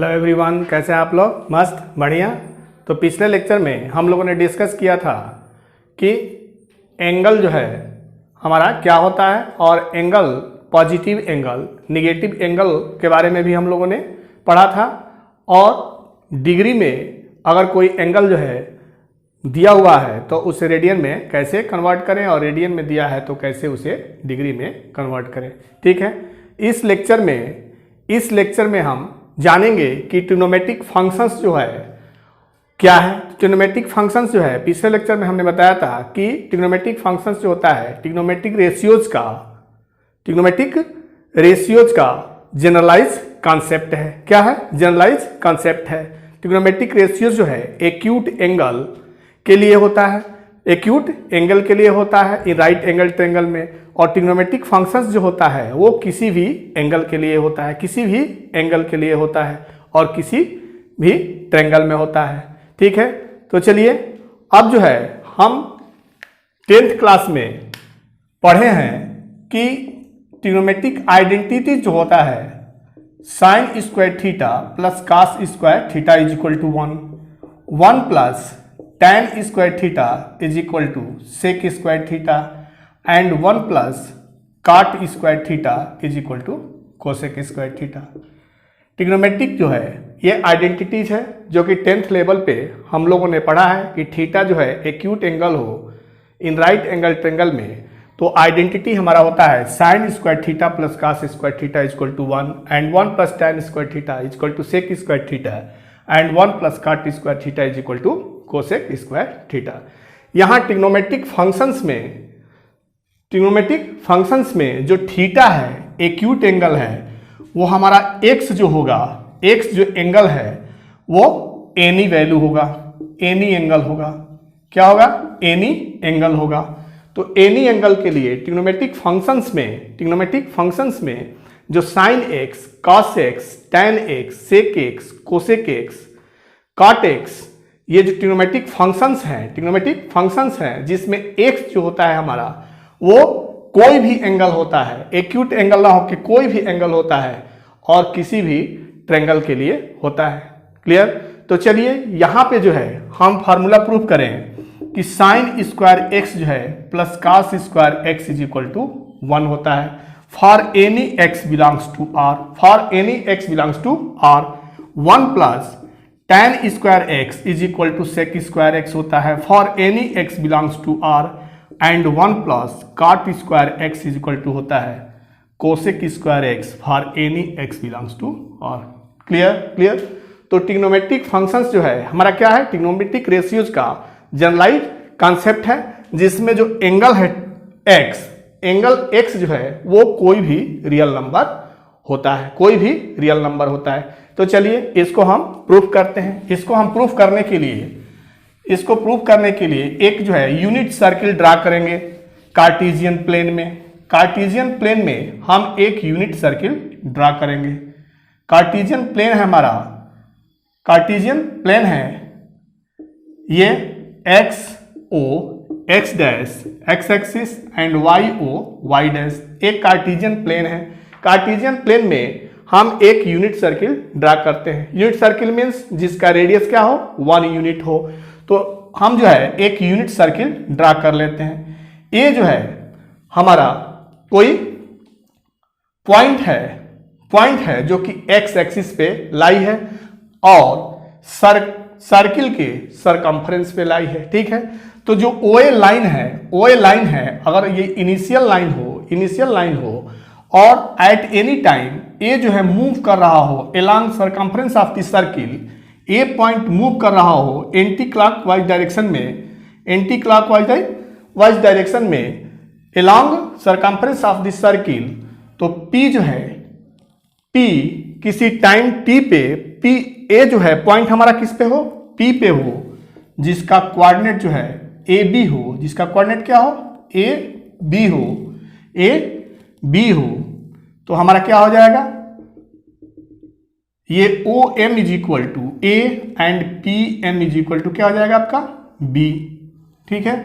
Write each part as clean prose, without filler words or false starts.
Hello everyone, कैसे हैं आप लोग? मस्त, बढ़िया। तो पिछले लेक्चर में हम लोगों ने डिस्कस किया था कि एंगल जो है हमारा क्या होता है और angle, positive angle, negative angle के बारे में भी हम लोगों ने पढ़ा था। और डिग्री में अगर कोई एंगल जो है दिया हुआ है तो उसे रेडियन में कैसे कन्वर्ट करें और रेडियन में दिया है तो कैसे उसे डिग्री में कन्वर्ट करें। ठीक है, इस लेक्चर में हम जानेंगे कि ट्रिग्नोमेट्रिक फंक्शंस जो है क्या है। ट्रिग्नोमेट्रिक फंक्शंस जो है पिछले लेक्चर में हमने बताया था कि ट्रिग्नोमेट्रिक फंक्शंस जो होता है ट्रिग्नोमेट्रिक रेशियोज का जनरलाइज कॉन्सेप्ट है। क्या है? जनरलाइज कॉन्सेप्ट है। ट्रिग्नोमेट्रिक रेशियोज जो है एक्यूट एंगल के लिए होता है, एक्यूट एंगल के लिए होता है इन राइट एंगल ट्रायंगल में। और ट्रिग्नोमेट्रिक फंक्शंस जो होता है वो किसी भी एंगल के लिए होता है, किसी भी एंगल के लिए होता है और किसी भी ट्रायंगल में होता है। ठीक है, तो चलिए अब जो है हम 10th क्लास में पढ़े हैं कि ट्रिग्नोमेट्रिक आइडेंटिटी जो होता है sine square theta plus cos square theta is equal to 1 plus tan square theta is equal to sec square theta and 1 plus cot square theta is equal to cosec square theta. Trigonometric जो है ये identities है जो कि 10th level पे हम लोगों ने पढ़ा है कि थीटा जो है एक्यूट एंगल हो इन राइट एंगल ट्रायंगल में तो आइडेंटिटी हमारा होता है sine square theta plus cos square theta is equal to 1 and 1 plus tan square theta is equal to sec square theta and 1 plus cot square theta is equal to cosec square theta. यहाँ trigonometric functions में जो theta है acute angle है वो हमारा x जो होगा, x जो एंगल है वो एनी वैल्यू होगा, एनी एंगल होगा। क्या होगा? एनी एंगल होगा। तो एनी एंगल के लिए ट्रिग्नोमेट्रिक फंक्शंस में जो sine X, cos X, tan X, sec X, cosec X, cot X, ये जो ट्रिग्नोमेट्रिक फंक्शंस हैं जिसमें एक्स जो होता है हमारा वो कोई भी एंगल होता है, एक्यूट एंगल ना हो कि कोई भी एंगल होता है और किसी भी ट्रायंगल के लिए होता है। क्लियर? तो चलिए यहाँ पे जो है हम फार्मूला प्रूव करें कि साइन स्क्वायर एक्स जो है plus cos square x is equal to 1 होता है for any x belongs to R. 1 plus tan square x is equal to sec square x होता है for any x belongs to R and 1 plus cot square x is equal to होता है cosec square x for any x belongs to R. Clear? तो trigonometric functions जो है हमारा क्या है? ट्रिग्नोमेट्रिक रेशियोज का जनरलाइज कॉन्सेप्ट है जिसमें जो एंगल है एंगल एक्स जो है वो कोई भी रियल नंबर होता है, तो चलिए इसको हम प्रूफ करते हैं। इसको प्रूफ करने के लिए एक जो है यूनिट सर्किल ड्रा करेंगे कार्टेशियन प्लेन में हम एक यूनिट सर्किल ड्रा करेंगे। कार्टेशियन प्लेन है ये x dash x axis and y dash एक कार्टेशियन प्लेन है। कार्टेशियन प्लेन में हम एक यूनिट सर्किल ड्रा करते हैं। यूनिट सर्किल मीन्स जिसका रेडियस क्या हो? 1 यूनिट हो। तो हम जो है एक यूनिट सर्किल ड्रा कर लेते हैं। ये जो है हमारा कोई पॉइंट है जो कि एक्स एक्सिस पे लाई है और सर्किल के सरकमफ्रेंस पे लाई है। ठीक है, तो जो OA लाइन है अगर ये इनिशियल लाइन हो और एट एनी टाइम ये जो है मूव कर रहा हो along circumference of the circle, ये पॉइंट मूव कर रहा हो एंटी क्लॉकवाइज डायरेक्शन में along circumference of the circle, तो P जो है किसी टाइम T पे ए जो है पॉइंट हमारा किस पे हो? P पे हो जिसका कोऑर्डिनेट जो है AB हो, जिसका कोऑर्डिनेट क्या हो? AB हो। तो हमारा क्या हो जाएगा? ये OM is equal to A and PM is equal to क्या हो जाएगा आपका? B। ठीक है,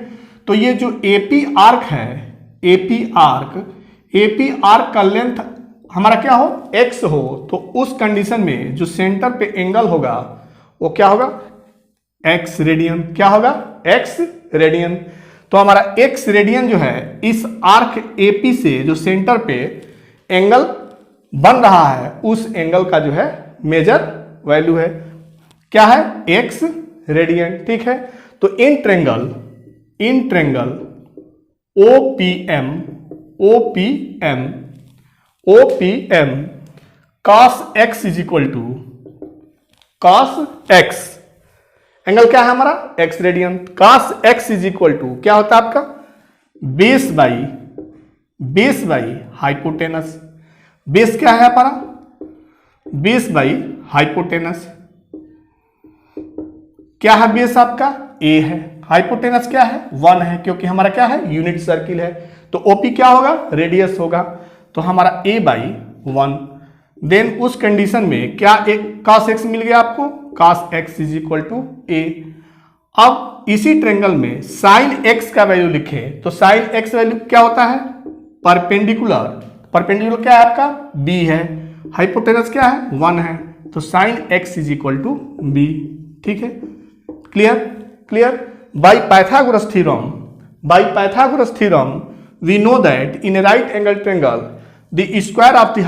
तो ये जो AP आर्क है, AP आर्क का लेंथ हमारा क्या हो, x हो, तो उस कंडीशन में जो सेंटर पे एंगल होगा वो क्या होगा, x रेडियन। क्या होगा, x रेडियन। तो हमारा x रेडियन जो है इस आर्क AP से जो सेंटर पे एंगल बन रहा है उस एंगल का जो है मेजर वैल्यू है। क्या है, x रेडियन। ठीक है, तो in triangle OPM cos x is equal to cos x, angle क्या है हमारा, x radian. cos x is equal to क्या होता है आपका, बेस बाई हाइपोटेनस। बेस क्या है हमारा, बेस बाई हाइपोटेनस। क्या है बेस आपका, a है। हाइपोटेनस क्या है, 1 है, क्योंकि हमारा क्या है, यूनिट सर्किल है। तो OP क्या होगा, रेडियस होगा। तो हमारा a बाई 1। देन उस कंडीशन में क्या एक cos x मिल गया आपको, cos x is equal to a। अब इसी ट्रेंगल में sin x का वैल्यू लिखे तो sin x वैल्यू क्या होता है, परपेंडिकुलर क्या है आपका, b है। हाइपोटेनस क्या है, 1 है, तो sin x is equal to b। ठीक है, clear. By Pythagoras theorem we know that in a right angle triangle the square of the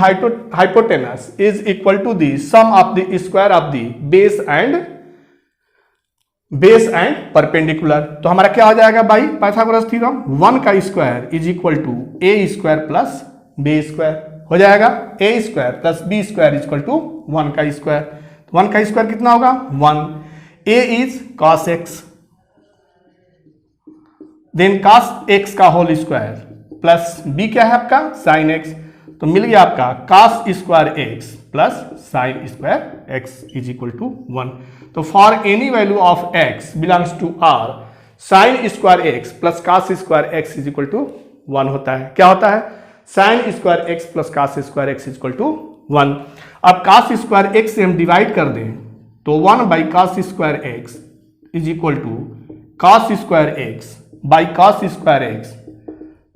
hypotenuse is equal to the sum of the square of the base and perpendicular। तो हमारा क्या हो जाएगा by Pythagoras theorem, 1 का square is equal to a square plus b square हो जाएगा। a square plus b square is equal to 1 का square. 1 का स्क्वायर कितना होगा, 1। a is cos x, then cos x का होल स्क्वायर प्लस b क्या है आपका, sin x। तो मिल गया आपका cos square x plus sin square x is equal to 1। तो for any value of x belongs to R sin square x plus cos square x is equal to 1 होता है। क्या होता है, sin square x plus cos square x is equal to 1। अब cos square x से हम divide कर दें तो 1 by cos square x is equal to cos square x by cos square x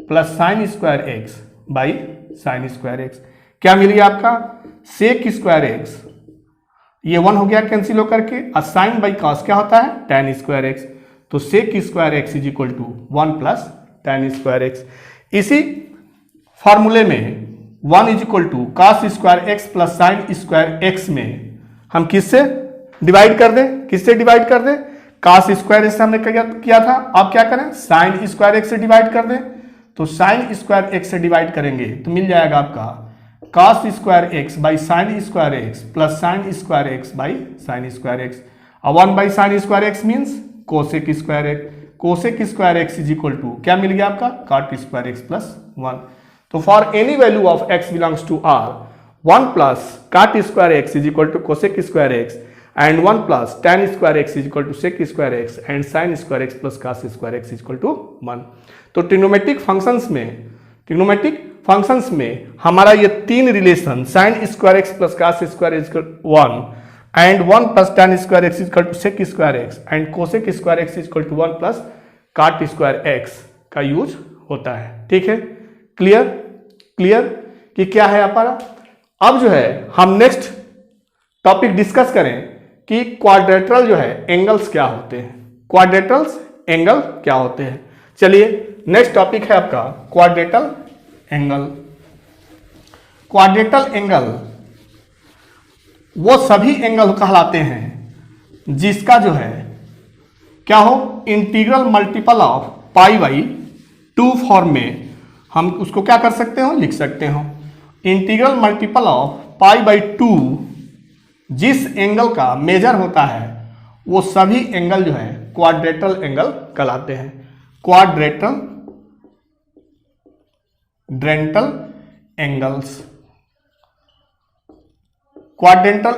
plus sine square x by sine square x। क्या मिल गया आपका, सेक स्क्वायर x, ये 1 हो गया कैंसिल होकर के, और साइन बाई कॉस क्या होता है, tan स्क्वायर x। तो sec square x is equal to 1 plus tan square x। इसी फॉर्मूले में 1 is equal to cos square x plus sine square x में हम किससे डिवाइड कर दें, cos स्क्वायर से हमने किया था। अब क्या करें, साइन स्क्वायर x से डिवाइड कर दें। तो साइन स्क्वायर x से डिवाइड करेंगे तो मिल जाएगा आपका cos square x by sine square x plus sine square x by sine square x। और 1 by sine square x means cosec square x। Cosec square x is equal to क्या मिल गया आपका, cot स्क्वायर x प्लस 1। तो for any value of x belongs to R 1 plus cot square x is equal to cosec square x and 1 plus tan square x is equal to sec square x and sin square x plus cos square x is equal to 1। तो trigonometric functions में हमारा ये 3 relation sin square x plus cos square x 1 and 1 plus tan square x is equal to sec square x and cosec square x is equal to 1 plus cot square x का use होता है। ठीक है, clear कि क्या है हमारा। अब जो है हम नेक्स्ट टॉपिक डिस्कस करें कि क्वाड्रेटरल जो है एंगल्स क्या होते हैं, क्वाड्रेटरल्स एंगल क्या होते हैं। चलिए नेक्स्ट टॉपिक है आपका क्वाड्रेटल एंगल। क्वाड्रेटल एंगल वो सभी एंगल कहलाते हैं जिसका जो है क्या हो, integral multiple of pi by 2 form में हम उसको क्या कर सकते हो, लिख सकते हो। Integral multiple of pi by 2 जिस एंगल का मेजर होता है वो सभी एंगल जो है क्वाड्रेटल एंगल कहलाते हैं। क्वाड्रेटल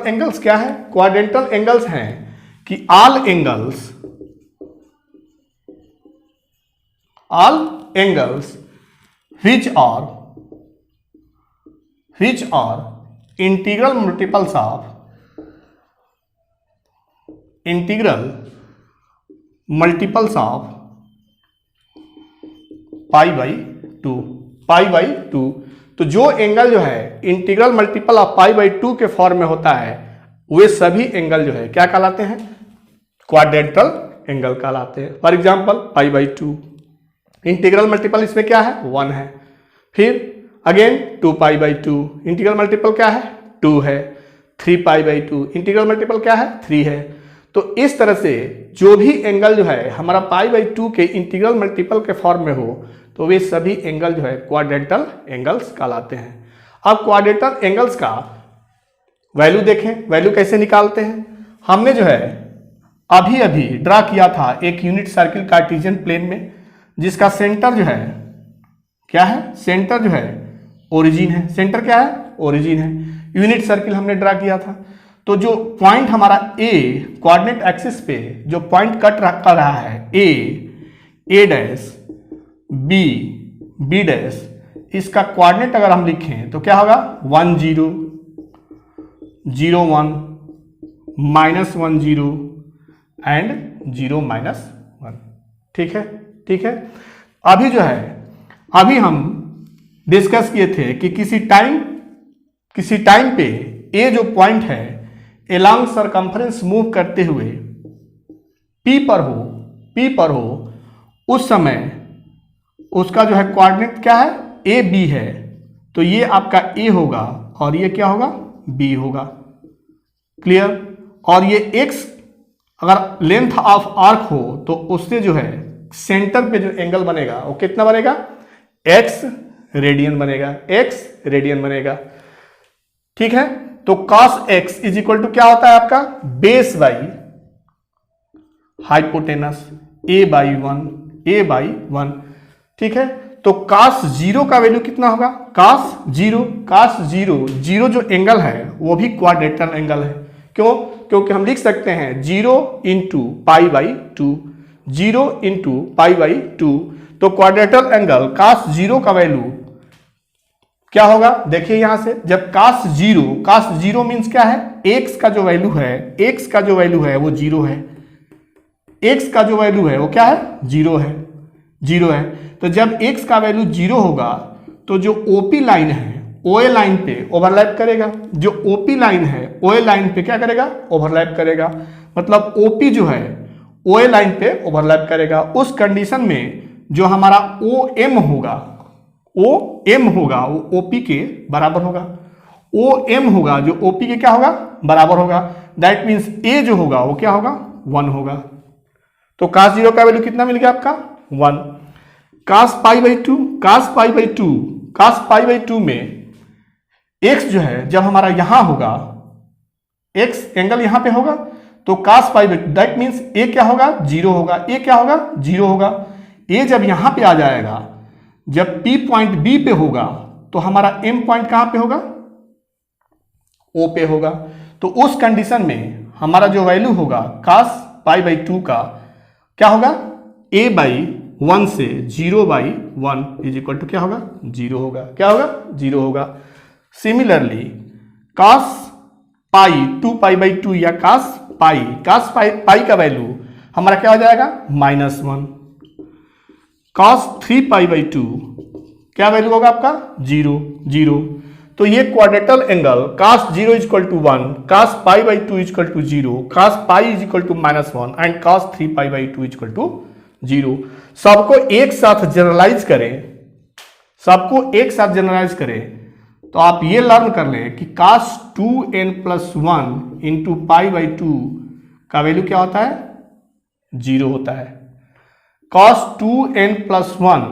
एंगल्स क्या है, क्वाड्रेंटल एंगल्स हैं कि all angles which are integral multiples of pi by 2। तो जो एंगल जो है integral multiple of pi by 2 के फॉर्म में होता है वे सभी एंगल जो है क्या कहलाते हैं, क्वाड्रेंटल एंगल कहलाते हैं। For example pi by 2, integral multiple इसमें क्या है 1 है। फिर again 2 pi by 2, integral multiple क्या है 2 है। 3 पाई बाई 2, इंटीग्रल मल्टीपल क्या है 3 है। तो इस तरह से जो भी एंगल जो है हमारा पाई बाई 2 के इंटीग्रल मल्टीपल के फॉर्म में हो तो वे सभी एंगल जो है क्वाड्रेंटल एंगल्स कहलाते हैं। अब क्वाड्रेंटल एंगल्स का वैल्यू देखें, वैल्यू कैसे निकालते हैं। हमने जो है अभी अभी ड्रा किया था एक यूनिट सर्किल कार्टेशियन प्लेन में, जिसका सेंटर जो है क्या है, सेंटर जो है ओरिजिन है। सेंटर क्या है, ओरिजिन है। यूनिट सर्किल हमने ड्रा किया था। तो जो पॉइंट हमारा ए कोऑर्डिनेट एक्सिस पे जो पॉइंट कट कर रहा है ए डैश बी डैश, इसका कोऑर्डिनेट अगर हम लिखें तो क्या होगा 1 0 0 1 -1 0 एंड 0 -1। ठीक है, ठीक है। अभी जो है अभी हम डिस्कस किए थे कि किसी टाइम पे ए जो पॉइंट है एलॉन्ग सरकमफ्रेंस मूव करते हुए पी पर हो उस समय उसका जो है कोऑर्डिनेट क्या है ए बी है। तो ये आपका ए होगा और ये क्या होगा बी होगा। क्लियर। और ये एक्स अगर लेंथ ऑफ आर्क हो तो उससे जो है सेंटर पे जो एंगल बनेगा वो कितना बनेगा एक्स रेडियन बनेगा, एक्स रेडियन बनेगा। ठीक है। तो cos x is equal to क्या होता है आपका base by hypotenuse a by 1। ठीक है। तो cos 0 का वैल्यू कितना होगा, cos 0 जो एंगल है वो भी क्वाड्रेंटल एंगल है। क्यों, क्योंकि हम लिख सकते हैं 0 into pi by 2, 0 into pi by 2। तो क्वाड्रेंटल एंगल cos 0 का वैल्यू क्या होगा, देखिए यहां से जब cos 0 मीन्स क्या है x का जो वैल्यू है वो 0 है। x का जो वैल्यू है वो क्या है 0 है। तो जब x का वैल्यू 0 होगा तो जो OP लाइन है OA लाइन पे ओवरलैप करेगा। जो OP लाइन है OA लाइन पे क्या करेगा ओवरलैप करेगा। मतलब OP जो है OA लाइन पे ओवरलैप करेगा। उस कंडीशन में जो हमारा OM होगा वो OP के बराबर होगा। OM होगा जो OP के क्या होगा बराबर होगा। दैट मीन्स A जो होगा वो क्या होगा 1 होगा। तो cos 0 का वैल्यू कितना मिल गया आपका 1। cos पाई बाई 2 में x जो है जब हमारा यहां होगा x एंगल यहां पे होगा तो cos pi by 2 that means A क्या होगा 0 होगा। A क्या होगा 0 होगा। A जब यहां पे आ जाएगा, जब P पॉइंट B पे होगा तो हमारा M पॉइंट कहां पे होगा O पे होगा। तो उस कंडीशन में हमारा जो वैल्यू होगा cos पाई बाई 2 का क्या होगा A बाई 1 से 0 बाई 1 इज इक्वल टू क्या होगा 0 होगा। क्या होगा 0 होगा। Similarly cos pi 2 pi by 2 या cos पाई का वैल्यू हमारा क्या हो जाएगा -1। cos 3 पाई बाई 2 क्या वैल्यू होगा आपका 0। तो ये quadrantal angle cos 0 is equal to 1, cos pi by 2 is equal to 0, cos pi is equal to -1 and cos 3 pi by 2 is equal to 0। सबको एक साथ जनरलाइज करें तो आप ये लर्न कर लें कि cos 2n + 1 into pi by 2 का वैल्यू क्या होता है 0 होता है। cos 2n + 1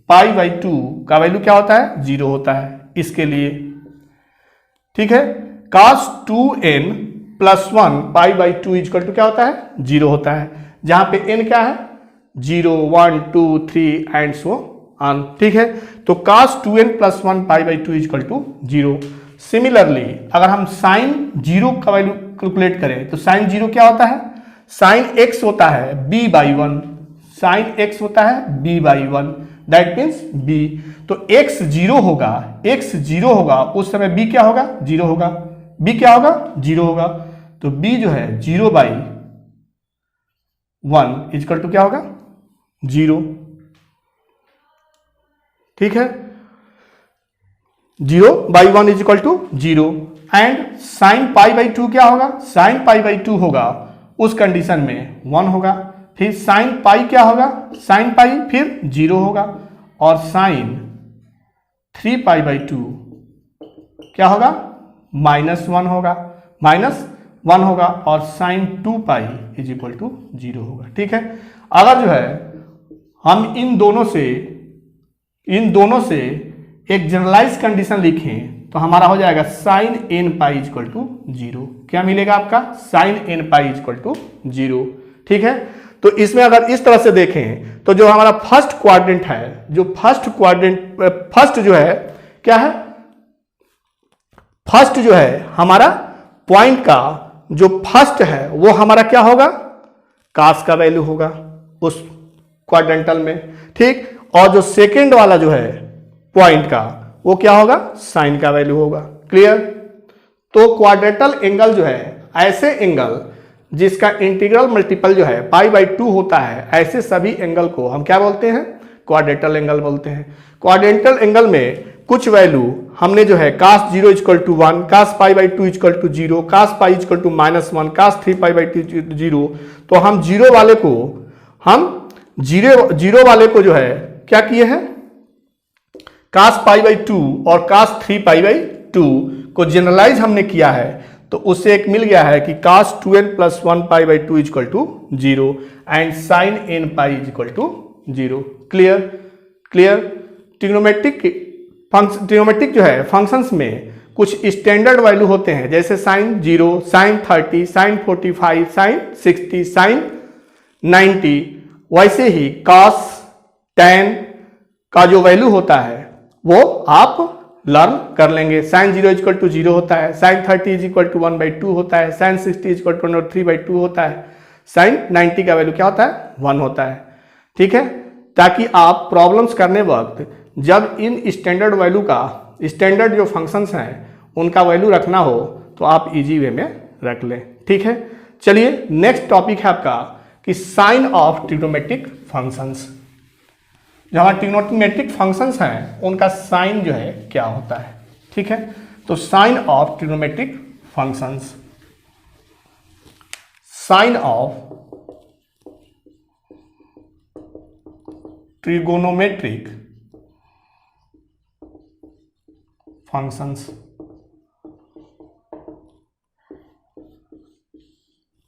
पाई बाई 2 का वैल्यू क्या होता है 0 होता है इसके लिए। ठीक है। cos 2n + 1 pi by 2 equal to क्या होता है 0 होता है, जहां पे n क्या है 0 1 2 3 एंड सो ऑन। ठीक है। तो cos 2n + 1 pi by 2 equal to 0। Similarly अगर हम sin 0 का वैल्यू कैलकुलेट करें तो sin 0 क्या होता है sin x होता है b बाई 1, sin x होता है b by 1 that means b। तो x 0 होगा उस समय b क्या होगा 0 होगा। b क्या होगा 0 होगा। तो b जो है 0 बाई 1 इक्वल टू क्या होगा 0। ठीक है। 0/1 is equal to 0 and sine pi by 2 क्या होगा, साइन पाई बाई 2 होगा उस कंडीशन में 1 होगा, फिर साइन पाई क्या होगा, साइन पाई फिर 0 होगा, और साइन 3 पाई बाई 2 क्या होगा, -1 होगा, -1 होगा, और sine 2 pi is equal to 0 होगा। ठीक है, अगर जो है हम इन दोनों से एक जनरलाइज कंडीशन लिखें तो हमारा हो जाएगा sine n pi is equal to 0। क्या मिलेगा आपका, sine n pi is equal to 0। ठीक है, तो इसमें अगर इस तरह से देखें तो जो हमारा फर्स्ट क्वाड्रेंट है, जो फर्स्ट जो है क्या है, फर्स्ट जो है हमारा पॉइंट का जो फर्स्ट है वो हमारा क्या होगा, कास का वैल्यू होगा उस क्वाड्रेंटल में। ठीक, और जो सेकेंड वाला जो है पॉइंट का वो क्या होगा, साइन का वैल्यू होगा। क्लियर, तो क्वाड्रेंटल एंगल जो है ऐसे एंगल जिसका इंटीग्रल मल्टीपल जो है पाई बाई 2 होता है, ऐसे सभी एंगल को हम क्या बोलते हैं, क्वाड्रेंटल एंगल बोलते हैं। क्वाड्रेंटल एंगल में कुछ वैल्यू हमने जो है cos 0 equal to 1, cos pi by 2 equal to 0, cos pi equal to -1, cos 3 pi by 2 0, तो हम जीरो वाले को जो है क्या किए हैं, cos पाई बाई 2 और cos 3 पाई बाई 2 को जनरलाइज हमने किया है, तो उससे एक मिल गया है कि cos 2n plus 1 pi by 2 is equal to 0 and sine n pi is equal to 0। Clear, trigonometric जो है फंक्शंस में कुछ स्टैंडर्ड वैल्यू होते हैं, जैसे sine 0, sine 30, sine 45, sine 60, sine 90, वैसे ही cos tan का जो वैल्यू होता है वो आप लर्न कर लेंगे। साइन 0 इक्वल टू 0 होता है, साइन 30 इज इक्वल टू 1/2 होता है, साइन 60 इज इक्वल टू 3/2 होता है, साइन 90 का वैल्यू क्या होता है, 1 होता है। ठीक है, ताकि आप प्रॉब्लम्स करने वक्त जब इन स्टैंडर्ड वैल्यू का, स्टैंडर्ड जो फंक्शंस हैं उनका वैल्यू रखना हो तो आप इजी वे में रख लें। ठीक है, चलिए नेक्स्ट टॉपिक है आपका कि साइन ऑफ ट्रिग्नोमेट्रिक फंक्शंस। जो हमारे ट्रिग्नोमेट्रिक फंक्शंस हैं उनका साइन जो है क्या होता है। ठीक है, तो sign of trigonometric functions, sign of trigonometric functions.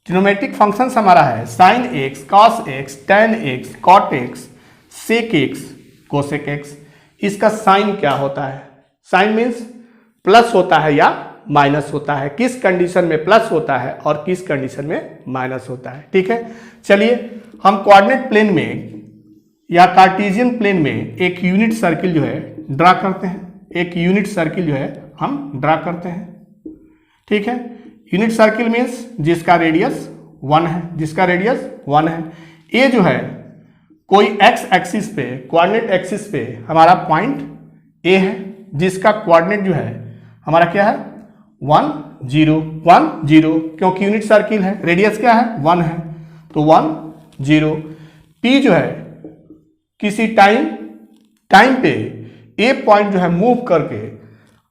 Trigonometric functions हमारा है sine x, cos x, tan x, cot x, sec x, cosec x। इसका साइन क्या होता है, साइन मीन्स प्लस होता है या माइनस होता है, किस कंडीशन में प्लस होता है और किस कंडीशन में माइनस होता है। ठीक है, चलिए हम कोऑर्डिनेट प्लेन में या कार्टेशियन प्लेन में एक यूनिट सर्किल जो है ड्रा करते हैं, एक यूनिट सर्किल जो है हम ड्रा करते हैं। ठीक है, यूनिट सर्किल मीन्स जिसका रेडियस 1 है, जिसका रेडियस 1 है। ये जो है कोई एक्स एक्सिस पे, कोऑर्डिनेट एक्सिस पे हमारा पॉइंट ए है, जिसका कोऑर्डिनेट जो है हमारा क्या है 1 0 1 0, क्योंकि यूनिट सर्किल है, रेडियस क्या है 1 है, तो 1 0। पी जो है किसी टाइम पे ए पॉइंट जो है मूव करके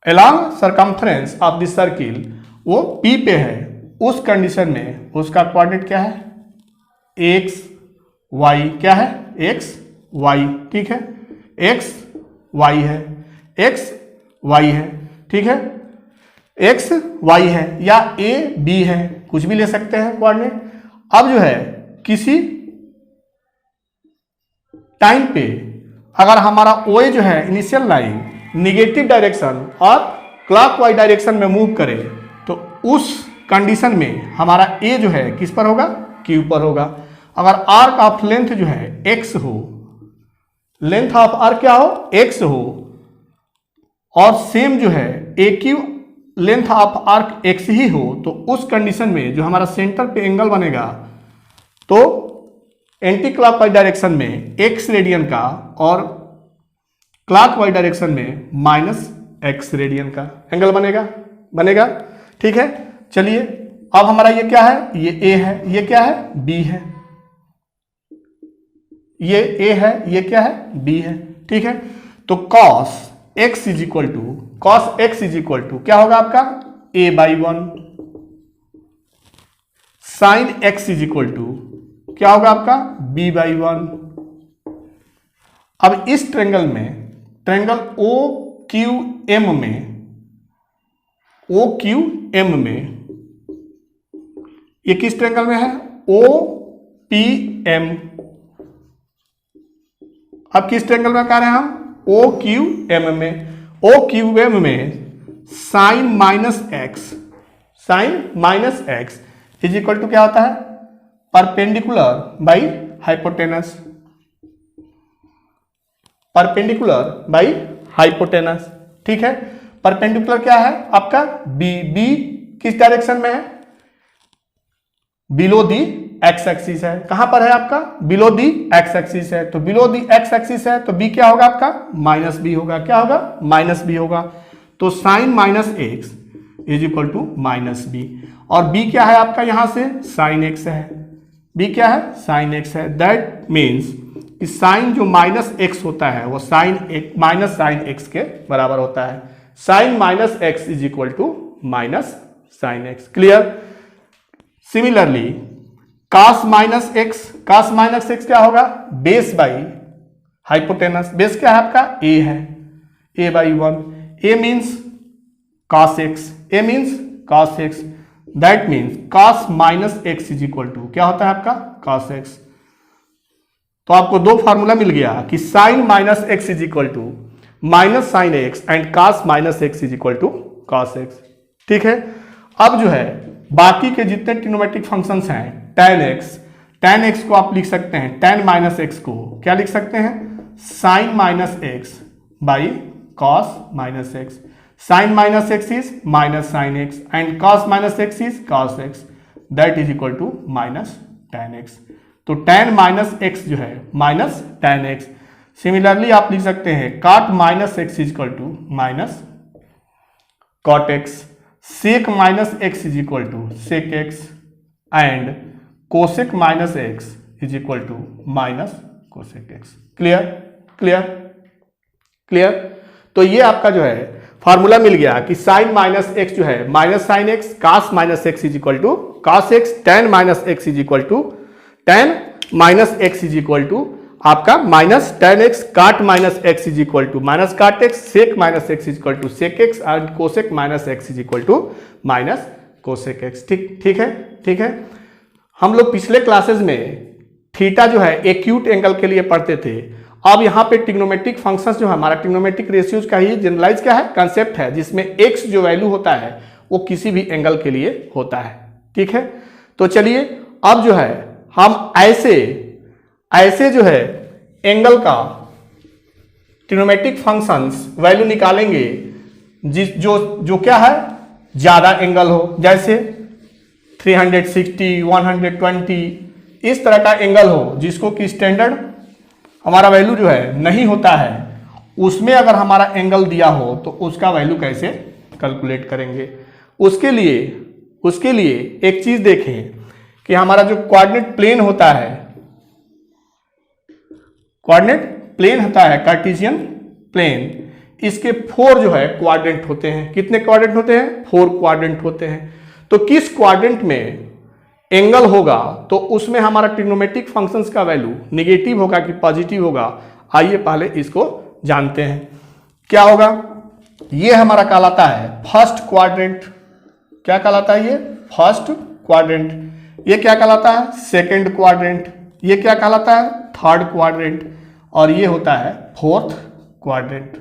along circumference of this circle वो पी पे है, उस कंडीशन में उसका कोऑर्डिनेट क्या है एक्स वाई, क्या है एक्स वाई। ठीक है, एक्स वाई है, एक्स वाई है। ठीक है, एक्स वाई है या ए बी है, कुछ भी ले सकते हैं कोऑर्डिनेट। अब जो है किसी टाइम पे अगर हमारा ओ जो है इनिशियल लाइन निगेटिव डायरेक्शन और क्लॉकवाइज डायरेक्शन में मूव करे तो उस कंडीशन में हमारा ए जो है किस पर होगा, क्यू पर होगा। अगर आर्क ऑफ लेंथ जो है एक्स हो, लेंथ ऑफ आर्क क्या हो एक्स हो, और सेम जो है A Q length of arc X ही हो, तो उस कंडीशन में जो हमारा सेंटर पे एंगल बनेगा तो एंटी क्लॉकवाइज डायरेक्शन में एक्स रेडियन का और क्लॉकवाइज डायरेक्शन में -x रेडियन का एंगल बनेगा। ठीक है, चलिए अब हमारा ये क्या है, ये a है, ये क्या है b है, ये a है, ये क्या है b है। ठीक है, तो cos x is equal to cos x is equal to क्या होगा आपका a/1, sine x is equal to क्या होगा आपका b/1। अब इस ट्रेंगल में, ट्रेंगल OQM में ये किस ट्रेंगल में है OPM। अब किस ट्रेंगल में कह रहे हैं हम OQM में। OQM में sine minus x is equal to क्या होता है perpendicular by hypotenuse, perpendicular by hypotenuse. ठीक है, परपेंडिकुलर क्या है आपका बी किस डायरेक्शन में है बिलो दी एक्स एक्सिस है। कहां पर है आपका बिलो दी एक्स एक्सिस है, तो बिलो दी एक्स एक्सिस है तो बी क्या होगा आपका माइनस बी होगा। क्या होगा माइनस बी होगा। तो sine minus x is equal to minus b, और बी क्या है आपका यहां से साइन एक्स है, बी क्या है साइन एक्स है। दैट मीन्स कि साइन जो माइनस एक्स होता है वो माइनस साइन एक्स के बराबर होता है। Sine minus x is equal to minus sine x. Clear. Similarly cos minus x क्या होगा बेस बाई हाइपोटेनस। बेस क्या है आपका a है, a/1। a means cos x, that means cos minus x is equal to क्या होता है आपका cos x। तो आपको दो फार्मूला मिल गया कि sine minus x is equal to minus sine x and cos minus x is equal to cos x। ठीक है, अब जो है बाकी के जितने ट्रिग्नोमेट्रिक फंक्शंस हैं tan x को आप लिख सकते हैं, tan माइनस एक्स को क्या लिख सकते हैं sine minus x by cos minus x. Sine minus x is minus sine x and cos minus x is cos x, that is equal to minus tan x. तो tan minus x जो है minus tan x. Similarly आप लिख सकते हैं cot minus x is equal to minus cot x, sec minus x is equal to sec x and cosec minus x is equal to minus cosec x. Clear clear clear. तो ये आपका जो है formula मिल गया कि sine minus x जो है minus sine X, cos minus x is equal to cos X, tan minus x is equal to tan minus x is equal to आपका minus tan X, cot minus x is equal to minus cot x, sec minus x is equal to sec x and cosec minus x is equal to minus cosec X. ठीक है। हम लोग पिछले classes में theta जो है acute angle के लिए पढ़ते थे। अब यहाँ पे ट्रिग्नोमेट्रिक फंक्शंस जो है हमारा ट्रिग्नोमेट्रिक रेशियोज का ही जनरलाइज क्या है कंसेप्ट है, जिसमें एक्स जो वैल्यू होता है वो किसी भी एंगल के लिए होता है। ठीक है, तो चलिए अब जो है हम ऐसे जो है एंगल का ट्रिग्नोमेट्रिक फंक्शंस वैल्यू निकालेंगे जो क्या है ज्यादा एंगल हो, जैसे 360, 120 इस तरह का एंगल हो जिसको कि स्टैंडर्ड हमारा वैल्यू जो है नहीं होता है, उसमें अगर हमारा एंगल दिया हो तो उसका वैल्यू कैसे कैलकुलेट करेंगे। उसके लिए एक चीज देखें कि हमारा जो कोऑर्डिनेट प्लेन होता है कार्टेशियन प्लेन, इसके 4 जो है क्वाड्रेंट होते हैं। कितने क्वाड्रेंट होते हैं 4 क्वाड्रेंट होते हैं। तो किस क्वाड्रेंट में एंगल होगा तो उसमें हमारा ट्रिग्नोमेट्रिक फंक्शंस का वैल्यू नेगेटिव होगा कि पॉजिटिव होगा। आइए पहले इसको जानते हैं क्या होगा। ये हमारा कहलाता है फर्स्ट क्वाड्रेंट। क्या कहलाता है ये फर्स्ट क्वाड्रेंट। ये क्या कहलाता है सेकंड क्वाड्रेंट। ये क्या कहलाता है थर्ड क्वाड्रेंट, और ये होता है फोर्थ क्वाड्रेंट।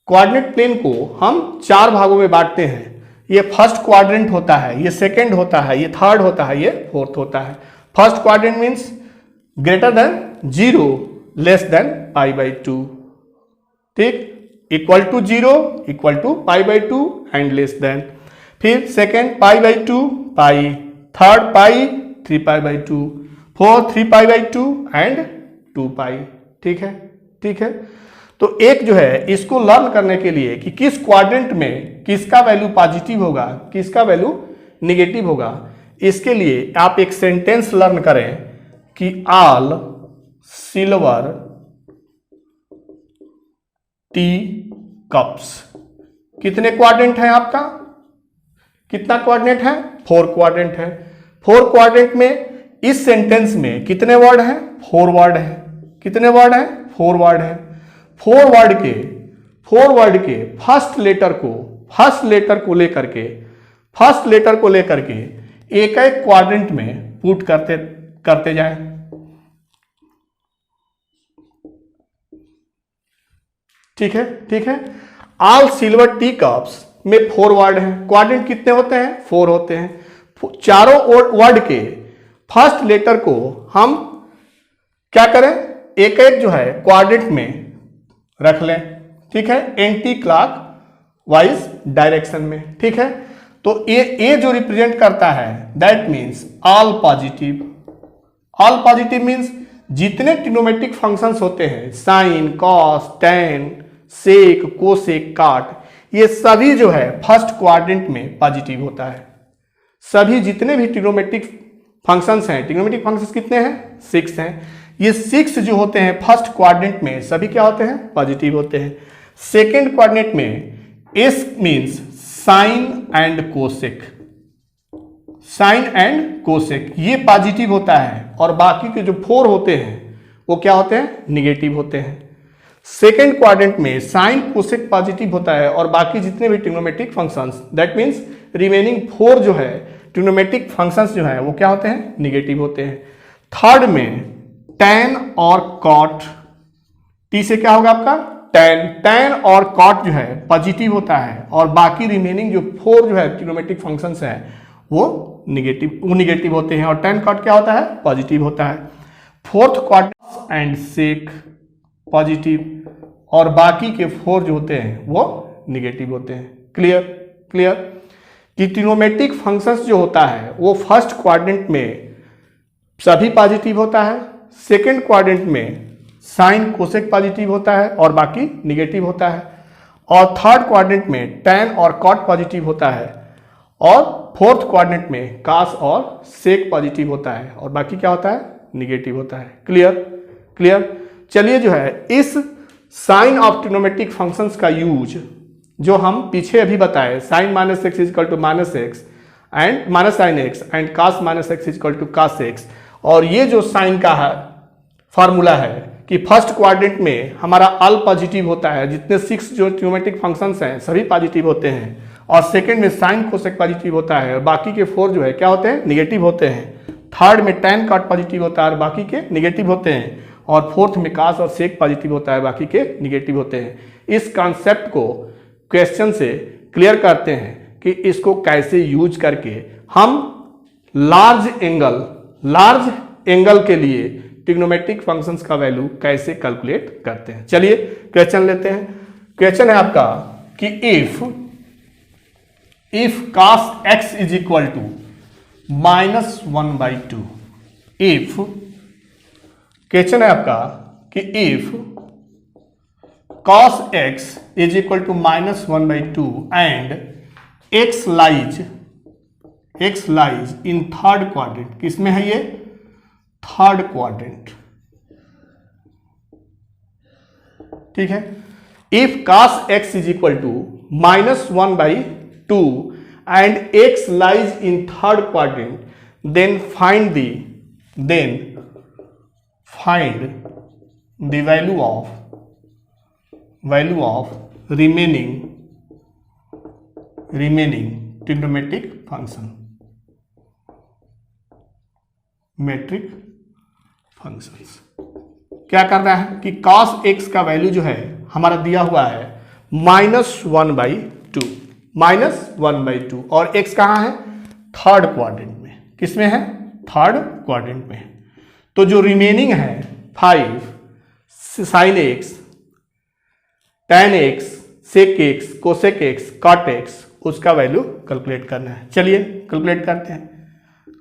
कोऑर्डिनेट प्लेन को हम 4 भागों में बांटते हैं। ये फर्स्ट क्वाड्रेंट होता है, ये सेकंड होता है, ये थर्ड होता है, ये फोर्थ होता है। First quadrant means greater than 0 less than π/2, ठीक, equal to 0 equal to π/2 and less than. फिर सेकंड π/2 π, थर्ड π 3π/2, फोर्थ 3π/2 एंड 2π। ठीक है। तो एक जो है इसको लर्न करने के लिए कि किस क्वाड्रेंट में किसका वैल्यू पॉजिटिव होगा किसका वैल्यू निगेटिव होगा, इसके लिए आप एक सेंटेंस लर्न करें कि ऑल सिल्वर टी कप्स। कितने क्वाड्रेंट है आपका? कितना क्वाड्रेंट है? 4 क्वाड्रेंट है। 4 क्वाड्रेंट में इस सेंटेंस में कितने वर्ड हैं? 4 वर्ड है। कितने वर्ड हैं? 4 वर्ड है। 4 वर्ड के फर्स्ट लेटर को लेकर के एक एक क्वाड्रेंट में पुट करते जाएं। ठीक है। ऑल सिल्वर टी कप्स में 4 वर्ड हैं। क्वाड्रेंट कितने होते हैं? 4 होते हैं। चारों वर्ड के फर्स्ट लेटर को हम क्या करें? एक एक जो है क्वाड्रेंट में रख लें। ठीक है, एंटी क्लॉक वाइज डायरेक्शन में। ठीक है, तो ए जो रिप्रेजेंट करता है that means all positive. All positive means जितने ट्रिग्नोमेट्रिक फंक्शंस होते हैं, साइन, कॉस, टैन, सेक, कोसेक, काट, ये सभी जो है फर्स्ट क्वाड्रेंट में पॉजिटिव होता है। सभी जितने भी ट्रिग्नोमेट्रिक फंक्शंस हैं, ट्रिग्नोमेट्रिक फंक्शंस कितने हैं? 6 हैं। ये 6 जो होते हैं फर्स्ट क्वाड्रेंट में सभी क्या होते हैं? पॉजिटिव होते हैं। सेकेंड क्वाड्रेंट में S means sine and cosec. Sine and cosec ये पॉजिटिव होता है और बाकी के जो 4 होते हैं वो क्या होते हैं? निगेटिव होते हैं। सेकेंड क्वाड्रेंट में साइन कोसेक पॉजिटिव होता है और बाकी जितने भी trigonometric functions that means remaining 4 जो है ट्रिग्नोमेट्रिक फंक्शंस जो है वो क्या होते हैं? निगेटिव होते हैं। थर्ड में टैन और कॉट, टी से क्या होगा आपका? टैन और कॉट जो है पॉजिटिव होता है और बाकी रिमेनिंग जो 4 जो है ट्रिग्नोमेट्रिक फंक्शंस हैं वो निगेटिव होते हैं और टैन कॉट क्या होता है? पॉजिटिव होता है। Fourth quadrant and sec positive और बाकी के 4 जो होते हैं वो निगेटिव होते हैं। क्लियर कि ट्रिग्नोमेट्रिक फंक्शंस जो होता है वो फर्स्ट क्वाड्रेंट में सभी पॉजिटिव होता है, सेकेंड क्वाड्रेंट में साइन कोसेक पॉजिटिव होता है और बाकी निगेटिव होता है, और थर्ड क्वाड्रेंट में टैन और कॉट पॉजिटिव होता है, और फोर्थ क्वाड्रेंट में कास और सेक पॉजिटिव होता है और बाकी क्या होता है? निगेटिव होता है। क्लियर। चलिए जो है इस साइन ऑफ ट्रिग्नोमेट्रिक फंक्शंस का यूज जो हम पीछे अभी बताए, sine minus x is equal to minus x and minus sine x and cos minus x is equal to cos x, और ये जो साइन का है फॉर्मूला है कि फर्स्ट क्वाड्रेंट में हमारा ऑल पॉजिटिव होता है, जितने 6 जो ट्रिग्नोमेट्रिक फंक्शंस हैं सभी पॉजिटिव होते हैं, और सेकंड में साइन कोसेक पॉजिटिव होता है और बाकी के 4 जो है क्या होते हैं? निगेटिव होते हैं। थर्ड में टैन कॉट पॉजिटिव होता है और बाकी के निगेटिव होते हैं, और फोर्थ में कास और सेक पॉजिटिव होता है, बाकी के निगेटिव होते हैं। इस कॉन्सेप्ट को क्वेश्चन से क्लियर करते हैं कि इसको कैसे यूज करके हम लार्ज एंगल के लिए ट्रिग्नोमेट्रिक फंक्शंस का वैल्यू कैसे कैलकुलेट करते हैं। चलिए क्वेश्चन लेते हैं। क्वेश्चन है आपका कि if cos x is equal to -1/2, if question है आपका कि if cos x is equal to -1/2 and x lies in third quadrant, किसमें है ये? Third quadrant. ठीक है, if cos x is equal to -1/2 and x lies in third quadrant, then find the value of remaining trigonometric function, metric functions। क्या कर रहा है कि cos x का वैल्यू जो है हमारा दिया हुआ है -1/2 और x कहाँ है? थर्ड क्वाड्रेंट में। किसमें है? थर्ड क्वाड्रेंट में। तो जो रिमेनिंग है 5 sine x, tan x, sec x, cosec x, cot x, उसका वैल्यू कैलकुलेट करना है। चलिए कैलकुलेट करते हैं।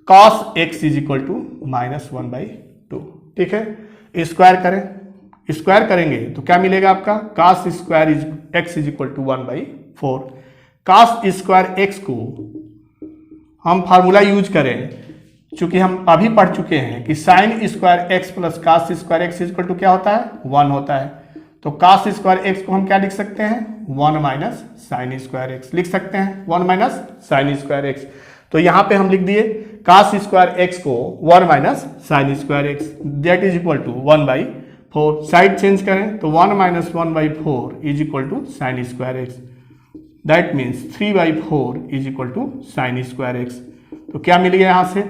cos x is equal to -1/2। ठीक है, स्क्वायर करेंगे तो क्या मिलेगा आपका? cos square x is equal to 1/4। cos square x को हम फार्मूला यूज करें, चूंकि हम अभी पढ़ चुके हैं कि sine square x plus cos square x is equal to क्या होता है? 1 होता है। तो cos स्क्वायर एक्स को हम क्या लिख सकते हैं, 1 माइनस साइन स्क्वायर एक्स लिख सकते हैं, 1 माइनस साइन स्क्वायर एक्स। तो यहां पे हम लिख दिए cos स्क्वायर एक्स को 1 minus sine square x, that is equal to 1/4। Side change करें तो 1 minus 1/4 is equal to sine square x, that means 3/4 is equal to sine square x. तो क्या मिल गया यहां से,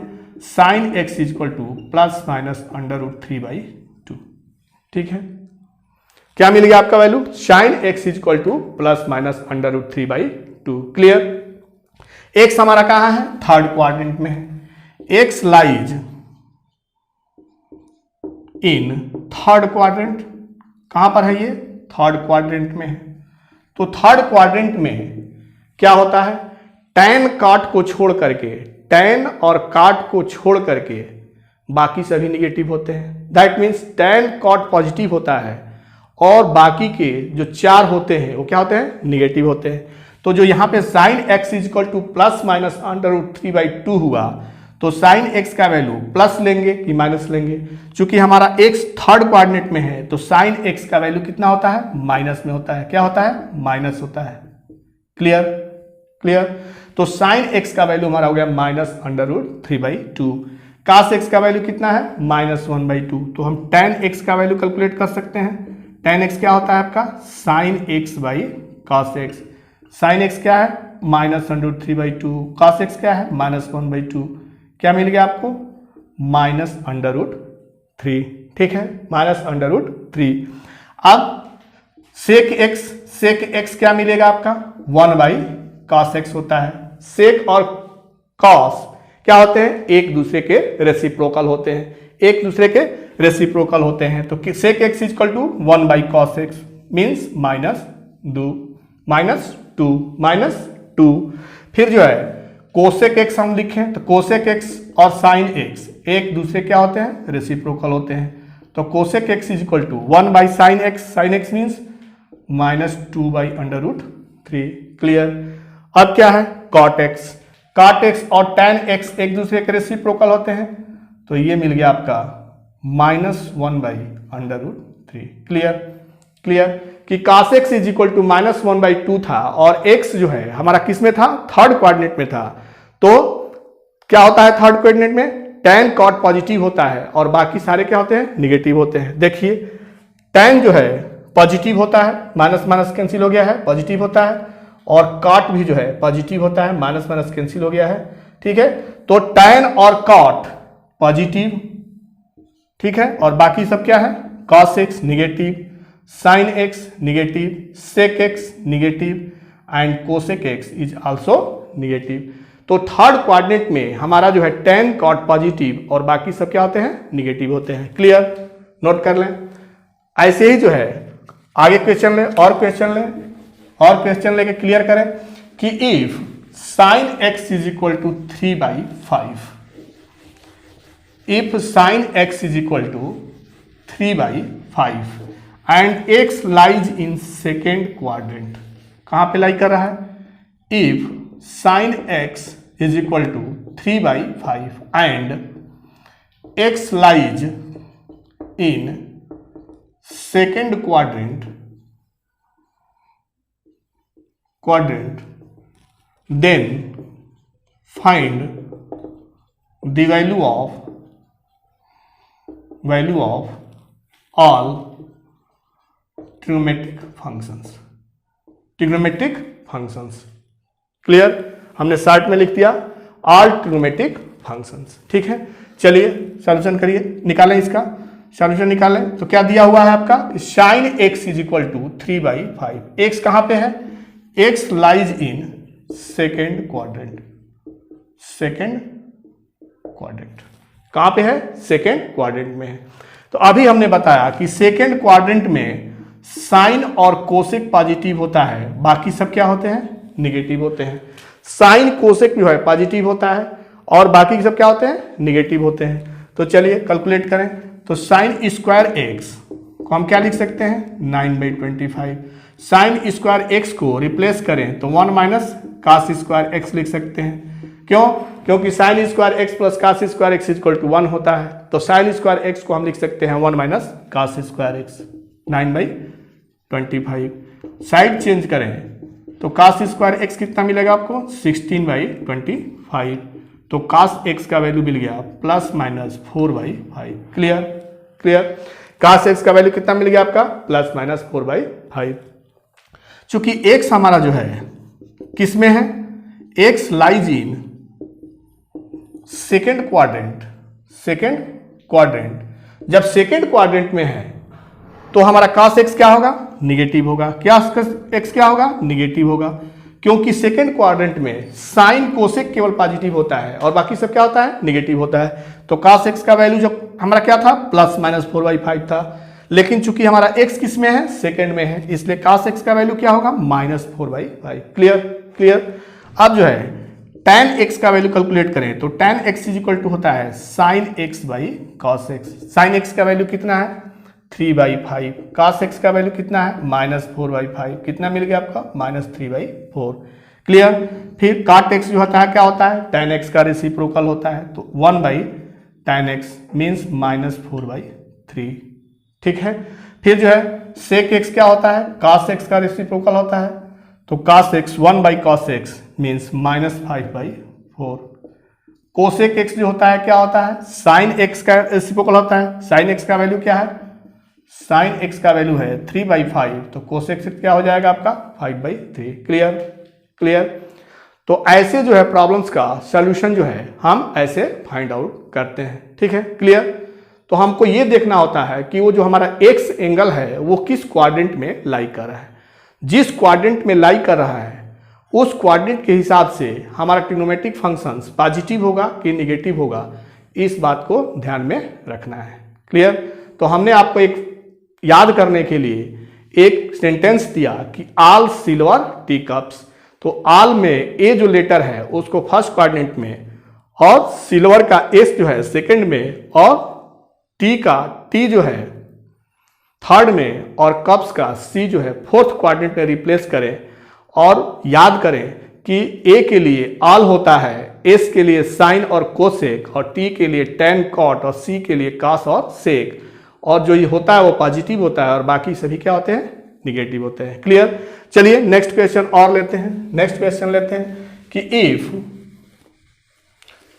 sine x is equal to plus minus √3/2। ठीक है, क्या मिल गया आपका value, sine x is equal to plus minus √3/2। Clear. X हमारा कहाँ है, थर्ड क्वाड्रेंट में है। X lies in third quadrant, कहां पर है ये, थर्ड क्वाड्रेंट में है। तो थर्ड क्वाड्रेंट में क्या होता है, tan cot को छोड़ करके, tan और cot को छोड़ करके बाकी सभी निगेटिव होते हैं। That means tan cot positive होता है और बाकी के जो 4 होते हैं वो क्या होते हैं, निगेटिव होते हैं। तो जो यहाँ पे sign x is equal to plus minus √3/2 हुआ, तो साइन एक्स का वैल्यू प्लस लेंगे कि माइनस लेंगे, चूंकि हमारा एक्स थर्ड कोऑर्डिनेट में है तो साइन एक्स का वैल्यू कितना होता है, माइनस में होता है। क्या होता है, माइनस होता है। Clear, clear. तो साइन एक्स का वैल्यू हमारा हो गया माइनस √3/2। कास एक्स का वैल्यू कितना है, -1/2। तो हम tan एक्स का वैल्यू कैलकुलेट कर सकते हैं। tan एक्स क्या होता है आपका, sine x by cos x. Sine x क्या है, -√3/2। कास एक्स क्या है, -1/2। क्या मिल गया आपको, -√3। ठीक है, -√3। अब सेक एक्स क्या मिलेगा आपका, 1/cos x होता है। सेक और कॉस क्या होते हैं, एक दूसरे के रेसिप्रोकल होते हैं, एक दूसरे के रेसिप्रोकल होते हैं। तो sec x is equal to 1/cos x means -2। फिर जो है कोसेक एक्स हम लिखें तो कोसेक एक्स और साइन एक्स एक दूसरे क्या होते हैं, रेसिप्रोकल होते हैं। तो cosec x is equal to 1/sin x, sine x means -2/√3। Clear. अब क्या है, कॉट एक्स और tan x एक दूसरे के रेसिप्रोकल होते हैं, तो ये मिल गया आपका -1/√3। क्लियर कि cos x is equal to -1/2 था और x जो है हमारा किस में था, थर्ड कोऑर्डिनेट में था। तो क्या होता है थर्ड कोऑर्डिनेट में, tan cot पॉजिटिव होता है और बाकी सारे क्या होते हैं, निगेटिव होते हैं। देखिए tan जो है पॉजिटिव होता है, माइनस माइनस कैंसिल हो गया है, पॉजिटिव होता है, और cot भी जो है पॉजिटिव होता है, माइनस माइनस कैंसिल हो गया है। ठीक है, तो tan और cot पॉजिटिव, ठीक है, और बाकी सब क्या है, cos x negative, sin x negative, sec x negative and cosec x is also negative. तो थर्ड क्वाड्रेंट में हमारा जो है tan cot पॉजिटिव और बाकी सब क्या होते हैं, निगेटिव होते हैं। क्लियर, नोट कर लें। ऐसे ही जो है आगे क्वेश्चन लें और क्वेश्चन लेके क्लियर करें कि if sin x is equal to 3/5, if sin x is equal to 3/5 and x lies in second quadrant, कहां पे लाई कर रहा है, if sin x is equal to 3/5 and x lies in second quadrant, then find the value of all trigonometric functions। Clear, हमने short में लिख दिया all trigonometric functions. ठीक है, चलिए सॉल्यूशन करिए, निकालें इसका सॉल्यूशन निकालें। तो क्या दिया हुआ है आपका, sine x is equal to 3/5। X कहां पे है, x lies in second quadrant. कहां पे है, सेकेंड क्वाड्रेंट में है। तो अभी हमने बताया कि सेकेंड क्वाड्रेंट में साइन और कोसेक पॉजिटिव होता है, बाकी सब क्या होते हैं, निगेटिव होते हैं। साइन कोसेक जो है पॉजिटिव होता है और बाकी सब क्या होते हैं, निगेटिव होते हैं। तो चलिए कैलकुलेट करें। तो साइन स्क्वायर एक्स को हम क्या लिख सकते हैं, 9/25। साइन स्क्वायर एक्स को रिप्लेस करें तो 1 माइनस कास स्क्वायर एक्स लिख सकते हैं। क्यों, क्योंकि sine square x plus cos square x equal to 1 होता है। तो साइन स्क्वायर एक्स को हम लिख सकते हैं 1 minus cos square x, 25। Side change करें तो कास स्क्वायर एक्स कितना मिलेगा आपको 16/25। तो कास एक्स का वैल्यू मिल गया ±4/5। Clear clear. कास एक्स का वैल्यू कितना मिल गया आपका ±4/5। चूंकि एक्स हमारा जो है किस में है, x lies in second quadrant. जब सेकेंड क्वाड्रेंट में है तो हमारा कास एक्स क्या होगा, निगेटिव होगा। क्या एक्स क्या होगा, निगेटिव होगा, क्योंकि सेकेंड क्वाड्रेंट में साइन कोसेक केवल पॉजिटिव होता है और बाकी सब क्या होता है, निगेटिव होता है। तो कास एक्स का वैल्यू जो हमारा क्या था ±4/5 था, लेकिन चूंकि हमारा एक्स किस में है, सेकेंड में है, इसलिए कास एक्स का वैल्यू क्या होगा -4/5। Clear clear. अब जो है tan x का वैल्यू कैलकुलेट करें तो tan x होता है sin x cos x। sin x का वैल्यू कितना है 3/5। cos x का वैल्यू कितना है -4/5। कितना मिल गया आपका -3/4। क्लियर। फिर cot x जो होता है क्या होता है, tan x का रेसिप्रोकल होता है, तो 1/tan x मीन्स -4/3। ठीक है। फिर जो है sec x क्या होता है, cos x का रेसिप्रोकल होता है, तो cos x 1/cos x means -5/4। Cosec x जो होता है क्या होता है, sin x का रेसिप्रोकल होता है। sin x का वैल्यू क्या है, sin x का वैल्यू है 3/5, तो कोसेक x क्या हो जाएगा आपका 5/3। Clear clear. तो ऐसे जो है प्रॉब्लम्स का सॉल्यूशन जो है हम ऐसे फाइंड आउट करते हैं। ठीक है क्लियर। तो हमको ये देखना होता है कि वो जो हमारा x एंगल है वो किस क्वाड्रेंट में लाई कर रहा है। जिस क्वाड्रेंट में लाई कर रहा है उस क्वाड्रेंट के हिसाब से हमारा ट्रिग्नोमेट्रिक फंक्शंस पॉजिटिव होगा कि निगेटिव होगा, इस बात को ध्यान में रखना है। क्लियर। तो हमने आपको एक याद करने के लिए एक सेंटेंस दिया कि ऑल सिल्वर टी कप्स। तो ऑल में ए जो लेटर है उसको फर्स्ट क्वाड्रेंट में, और सिल्वर का एस जो है सेकंड में, और टी का टी जो है थर्ड में, और कप्स का सी जो है फोर्थ क्वाड्रेंट में रिप्लेस करें। और याद करें कि ए के लिए ऑल होता है, एस के लिए साइन और कोसेक, और टी के लिए टैन कॉट, और सी के लिए कास और सेक, और जो ये होता है वो पॉजिटिव होता है और बाकी सभी क्या होते हैं, निगेटिव होते हैं। क्लियर। चलिए नेक्स्ट क्वेश्चन और लेते हैं। नेक्स्ट क्वेश्चन लेते हैं कि if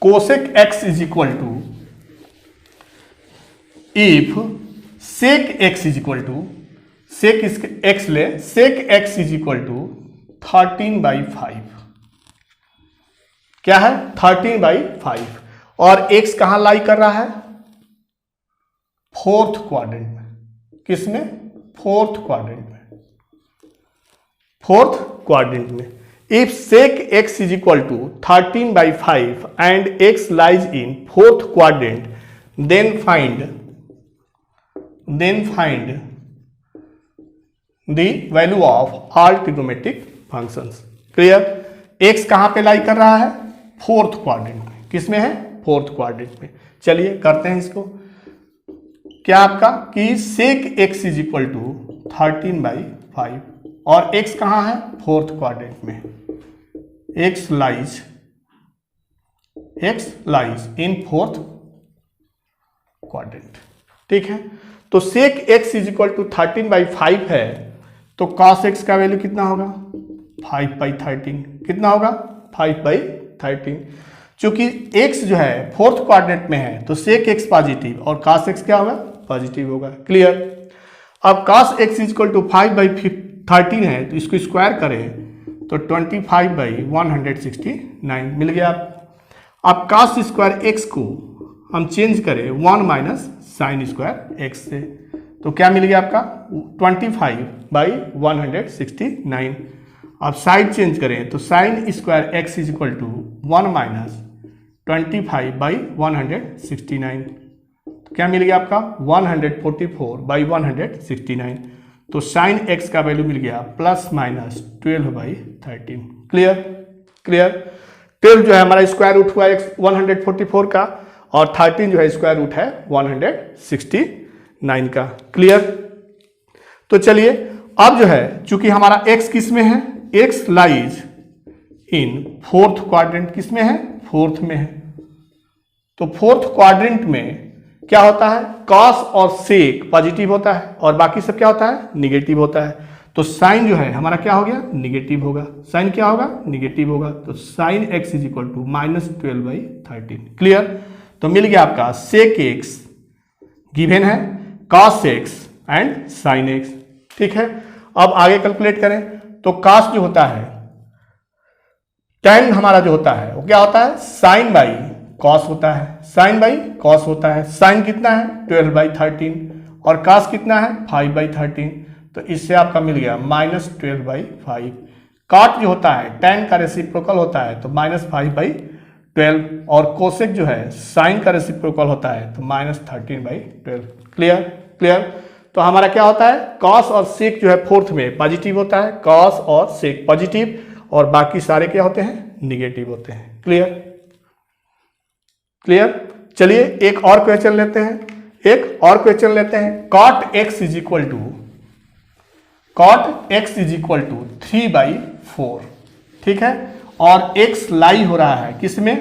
cosec x is equal to, if sec x is equal to, sec X ले, sec x is equal to 13/5। क्या है 13/5, और एक्स कहां लाई कर रहा है, फोर्थ क्वाड्रेंट में। किसमें, फोर्थ क्वाड्रेंट में, फोर्थ क्वाड्रेंट में। If sec x is equal to 13/5 and x lies in fourth quadrant, then find the value of all trigonometric functions। Clear. x कहां पे लाई कर रहा है, फोर्थ क्वाड्रेंट में। किसमें है, फोर्थ क्वाड्रेंट में। चलिए करते हैं इसको। क्या आपका कि sec x is equal to 13/5, और x कहां है, फोर्थ क्वाड्रेंट में। x lies in fourth quadrant. ठीक है। तो sec x is equal to 13/5 है, तो cos x का वैल्यू कितना होगा 5/13। कितना होगा 5/13। चूंकि x जो है फोर्थ क्वाड्रेंट में है तो sec x पॉजिटिव और cos x क्या होगा, पॉजिटिव होगा। क्लियर। अब cos x is equal to 5/13 है, तो इसको स्क्वायर करें तो 25/169 मिल गया। अब cos स्क्वायर x को हम चेंज करें 1 - sin स्क्वायर x से, तो क्या मिल गया आपका 25/169। अब साइड चेंज करें तो sin square x is equal to 1 - 25/169, तो क्या मिल गया आपका 144/169। तो sin x का वैल्यू मिल गया ±12/13। Clear clear. 12 जो है हमारा स्क्वायर रूट हुआ 144 का, और 13 जो है स्क्वायर रूट है 169 का। क्लियर। तो चलिए अब जो है चूंकि हमारा x किस में है, x lies in fourth quadrant. किस में है, फोर्थ में है। तो फोर्थ क्वाड्रेंट में क्या होता है, कॉस और सेक पॉजिटिव होता है और बाकी सब क्या होता है, निगेटिव होता है। तो साइन जो है हमारा क्या हो गया, निगेटिव होगा। साइन क्या होगा, निगेटिव होगा। तो sine x is equal to -12/13। Clear. तो मिल गया आपका सेक एक्स गिवन है, cos x and sine x. ठीक है, अब आगे कैलकुलेट करें तो कॉस जो होता है, tan हमारा जो होता है वो क्या होता है, साइन बाई कॉस होता है, साइन बाई कॉस होता है। साइन कितना है, 12/13 और कॉस कितना है, 5/13। तो इससे आपका मिल गया -12/5। कॉट जो होता है tan का रेसिप्रोकल होता है तो -5/12 और कोसेक जो है साइन का रेसिप्रोकल होता है तो -13/12। क्लियर। क्लियर। तो हमारा क्या होता है, कॉस और सेक जो है फोर्थ में पॉजिटिव होता है, कॉस और सेक पॉजिटिव और बाकी सारे क्या होते हैं, निगेटिव होते हैं। क्लियर। क्लियर। चलिए एक और क्वेश्चन लेते हैं, एक और क्वेश्चन लेते हैं। Cot x is equal to 3/4। ठीक है, और एक्स लाई हो रहा है किसमें,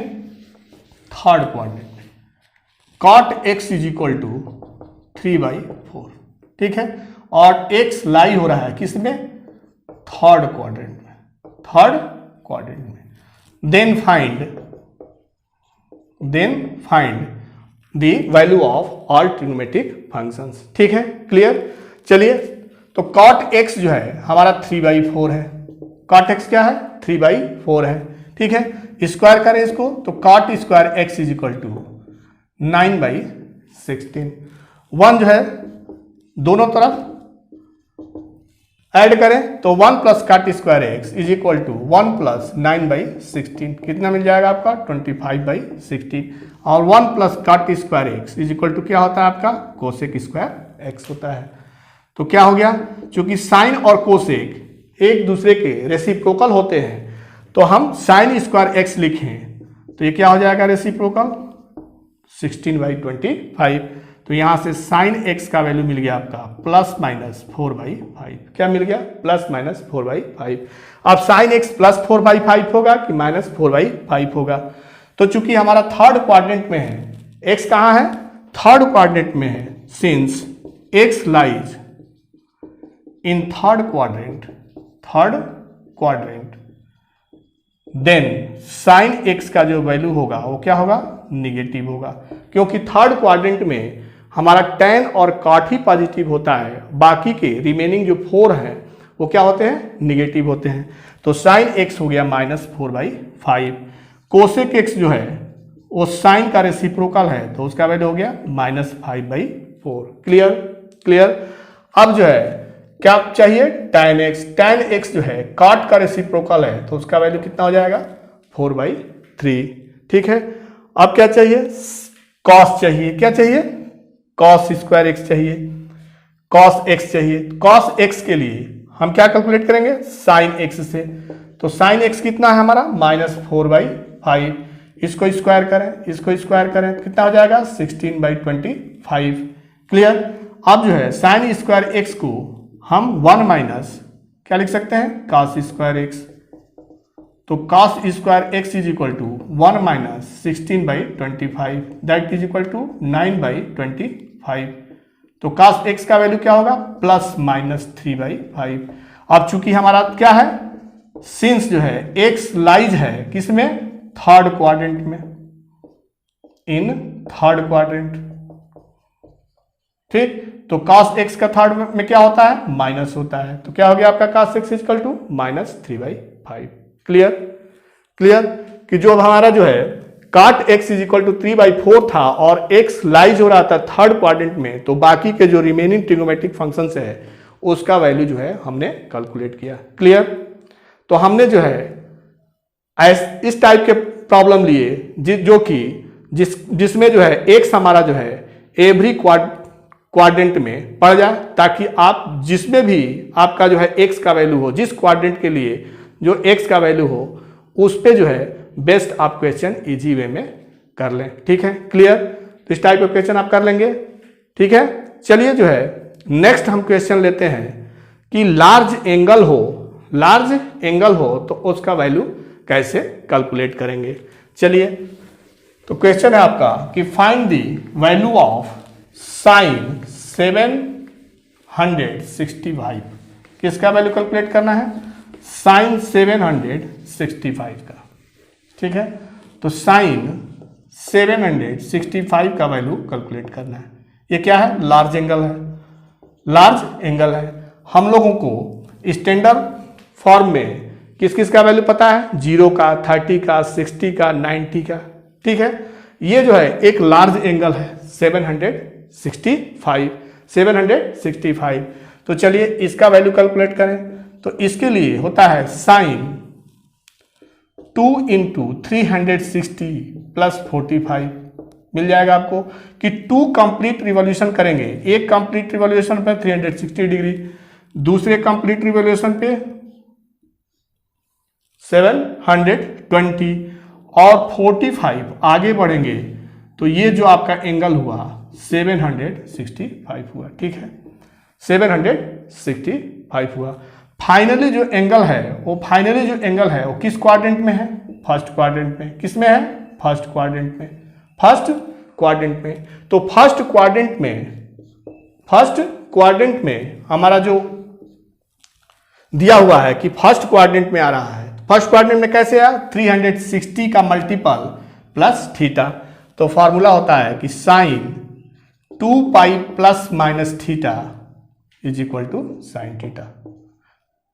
थर्ड क्वाड्रेंट में। Cot x is equal to 3/4। ठीक है, और एक्स लाई हो रहा है किसमें, थर्ड क्वाड्रेंट में, थर्ड क्वाड्रेंट में। Then find the value of all trigonometric functions. ठीक है, क्लियर। चलिए तो कॉट एक्स जो है हमारा 3/4 है, कॉट एक्स क्या है, 3/4 है। ठीक है, स्क्वायर करें इसको तो cot square x is equal to 9/16। 1 जो है दोनों तरफ ऐड करें तो 1 plus cot square x is equal to 1 plus 9/16। कितना मिल जाएगा आपका, 25/16। और 1 plus cot square x is equal to क्या होता है आपका, कोसेक स्क्वायर एक्स होता है। तो क्या हो गया, चूंकि साइन और कोसेक एक दूसरे के रेसिप्रोकल होते हैं तो हम साइन स्क्वायर एक्स लिखें तो ये क्या हो जाएगा, रेसिप्रोकल 16/25। तो यहां से साइन एक्स का वैल्यू मिल गया आपका +-4/5। क्या मिल गया, +-4/5। अब साइन एक्स +4/5 होगा कि -4/5 होगा। तो चूंकि हमारा थर्ड क्वाड्रेंट में है, एक्स कहां है, थर्ड क्वाड्रेंट में है, since x lies in third quadrant then sine x का जो वैल्यू होगा वो क्या होगा, निगेटिव होगा, क्योंकि थर्ड क्वाड्रेंट में हमारा tan और कॉट ही पॉजिटिव होता है, बाकी के रिमेनिंग जो 4 हैं वो क्या होते हैं, निगेटिव होते हैं। तो साइन एक्स हो गया -4/5। कोसेक एक्स जो है वो साइन का रेसिप्रोकल है तो उसका वैल्यू हो गया -5/4। क्लियर। क्लियर। अब जो है क्या चाहिए, tan x जो है कॉट का रेसिप्रोकल है तो उसका वैल्यू कितना हो जाएगा, 4/3। ठीक है, अब क्या चाहिए, कॉस चाहिए। क्या चाहिए, कॉस स्क्वायर एक्स चाहिए, कॉस एक्स चाहिए। कॉस एक्स के लिए हम क्या कैलकुलेट करेंगे, साइन एक्स से। तो साइन एक्स कितना है हमारा, -4/5। इसको स्क्वायर करें कितना हो जाएगा, 16/25। क्लियर। अब जो है साइन स्क्वायर एक्स को हम 1 माइनस क्या लिख सकते हैं, कॉस स्क्वायर एक्स। तो cos square x is equal to 1 minus 16/25 that is equal to 9/25। तो कॉस एक्स का वैल्यू क्या होगा, +-3/5। अब चूंकि हमारा क्या है, सिंस जो है एक्स लाइज है किसमें, थर्ड क्वाड्रेंट में, इन थर्ड क्वाड्रेंट। ठीक, तो cos x का थर्ड में क्या होता है, माइनस होता है। तो क्या हो गया आपका cos x equal to -3/5। Clear. Clear कि जो हमारा जो है cot x is equal to 3/4 था और x लाइज हो रहा था थर्ड क्वाड्रेंट में, तो बाकी के जो रिमेनिंग ट्रिग्नोमेट्रिक फंक्शंस है उसका वैल्यू जो है हमने कैलकुलेट किया। क्लियर। तो हमने जो है इस टाइप के प्रॉब्लम लिए जो कि जिसमें जो है x हमारा जो है एवरी क्वाड्रेंट में पड़ जाए, ताकि आप जिसमें भी आपका जो है x का वैल्यू हो, जिस क्वाड्रेंट के लिए जो x का वैल्यू हो उस पे जो है बेस्ट आप क्वेश्चन इजी वे में कर लें। ठीक है, क्लियर। तो इस टाइप का क्वेश्चन आप कर लेंगे। ठीक है, चलिए जो है नेक्स्ट हम क्वेश्चन लेते हैं कि लार्ज एंगल हो तो उसका वैल्यू कैसे कैलकुलेट करेंगे। चलिए तो क्वेश्चन है आपका कि find the value of sine 765। किसका वैल्यू कैलकुलेट करना है? साइन 765 का। ठीक है, तो साइन 765 का वैल्यू कैलकुलेट करना है। ये क्या है? लार्ज एंगल है। लार्ज एंगल है। हम लोगों को स्टैंडर्ड फॉर्म में किस किस का वैल्यू पता है? 0 का, 30 का, 60 का, 90 का। ठीक है, ये जो है एक लार्ज एंगल है 765। तो चलिए इसका वैल्यू कैलकुलेट करें। तो इसके लिए होता है साइन 2 × 360 + 45 मिल जाएगा आपको कि 2 कंप्लीट रिवॉल्यूशन करेंगे। एक कंप्लीट रिवॉल्यूशन पे 360 डिग्री, दूसरे कंप्लीट रिवॉल्यूशन पे 720 और 45 आगे बढ़ेंगे तो ये जो आपका एंगल हुआ 765 हुआ। ठीक है, 765 हुआ। फाइनली जो एंगल है वो किस क्वाड्रेंट में है? फर्स्ट क्वाड्रेंट में। किस में है? फर्स्ट क्वाड्रेंट में। फर्स्ट क्वाड्रेंट में। तो फर्स्ट क्वाड्रेंट में हमारा जो दिया हुआ है कि फर्स्ट क्वाड्रेंट में आ रहा है। फर्स्ट क्वाड्रेंट में कैसे आया? 360 का मल्टीपल प्लस थीटा। तो फॉर्मूला होता है कि sine 2π ± theta is equal to sine theta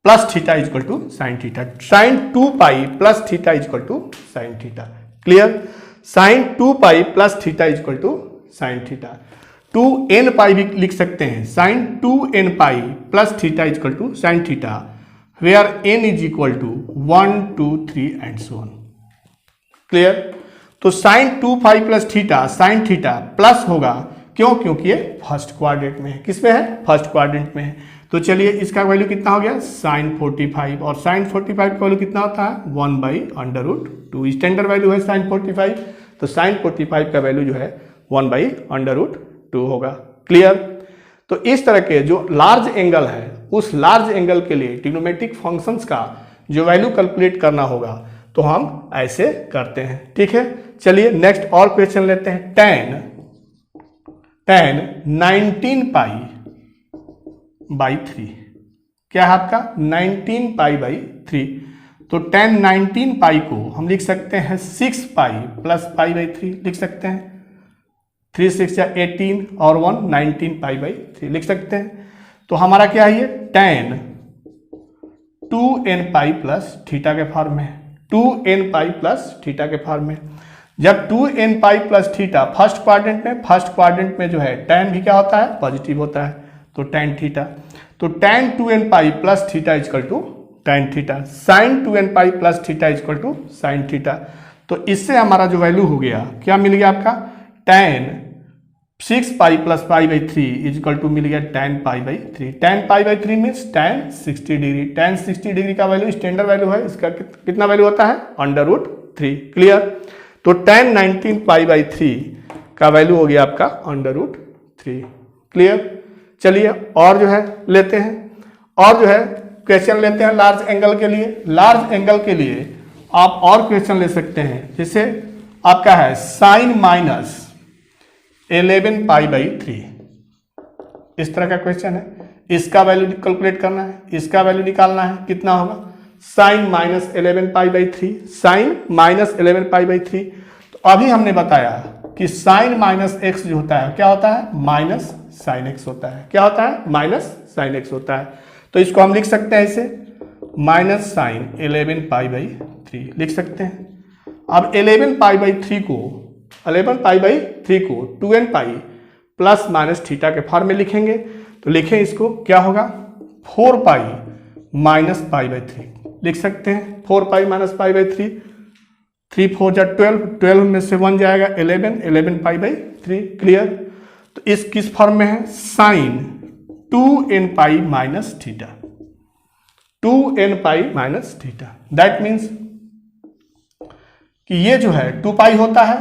plus theta is equal to sine theta. Sine 2π + theta is equal to sine theta. Clear? Sine 2π + theta is equal to sine theta. 2nπ भी लिख सकते हैं। Sine 2nπ + theta is equal to sine theta, where n is equal to 1, 2, 3 and so on. Clear? तो sine 2π + theta sine theta plus होगा। क्यों? क्योंकि ये first quadrant में है। किस में है? फर्स्ट क्वाड्रेंट में है। तो चलिए इसका वैल्यू कितना हो गया? साइन 45। और साइन 45 का वैल्यू कितना होता है? 1/√2। स्टैंडर्ड वैल्यू है साइन 45। तो साइन 45 का वैल्यू जो है 1/√2 होगा। क्लियर? तो इस तरह के जो लार्ज एंगल है उस लार्ज एंगल के लिए ट्रिग्नोमेट्रिक फंक्शंस का जो वैल्यू कैलकुलेट करना होगा तो हम ऐसे करते हैं। ठीक है, चलिए नेक्स्ट और क्वेश्चन लेते हैं। tan 19π/3 क्या है आपका? 19π/3। तो tan 19π को हम लिख सकते हैं 6π + π/3 लिख सकते हैं। 3 6 या 18 और 1 19π/3 लिख सकते हैं। तो हमारा क्या है? ये tan 2nπ + थीटा के फॉर्म में। 2nπ + थीटा के फॉर्म में। जब 2nπ + थीटा फर्स्ट क्वाड्रेंट में जो है tan भी क्या होता है? पॉजिटिव होता है। तो tan थीटा। तो tan 2nπ + theta is equal to tan theta. sin 2nπ + theta is equal to sin theta. तो इससे हमारा जो वैल्यू हो गया क्या मिल गया आपका? tan 6π + π/3 इज इक्वल टू मिल गया tan π/3। tan π/3 means tan 60 degree. tan 60 degree का वैल्यू स्टैंडर्ड वैल्यू है। इसका कितना वैल्यू होता है? √3। क्लियर? तो tan 19π/3 का वैल्यू हो गया आपका √3। क्लियर? चलिए और जो है लेते हैं, और जो है क्वेश्चन लेते हैं लार्ज एंगल के लिए। लार्ज एंगल के लिए आप और क्वेश्चन ले सकते हैं। जैसे आपका है साइन -11π/3। इस तरह का क्वेश्चन है। इसका वैल्यू कैलकुलेट करना है, इसका वैल्यू निकालना है। कितना होगा? साइन -11π/3। साइन -11π/3। तो अभी हमने बताया कि साइन -x जो होता है क्या होता है? -sin x होता है। क्या होता है? -sin x होता है। तो इसको हम लिख सकते हैं ऐसे -sin 11π/3 लिख सकते हैं। अब 11π/3 को 2nπ ± थीटा के फॉर्म में लिखेंगे। तो लिखें इसको, क्या होगा? 4π - π/3 लिख सकते हैं। 4π - π/3। 3 4 जा 12, 12 में से 1 जाएगा 11, 11π/3। क्लियर? तो इस किस फॉर्म में है? Sine 2nπ - theta. 2nπ - theta. That means कि ये जो है 2π होता है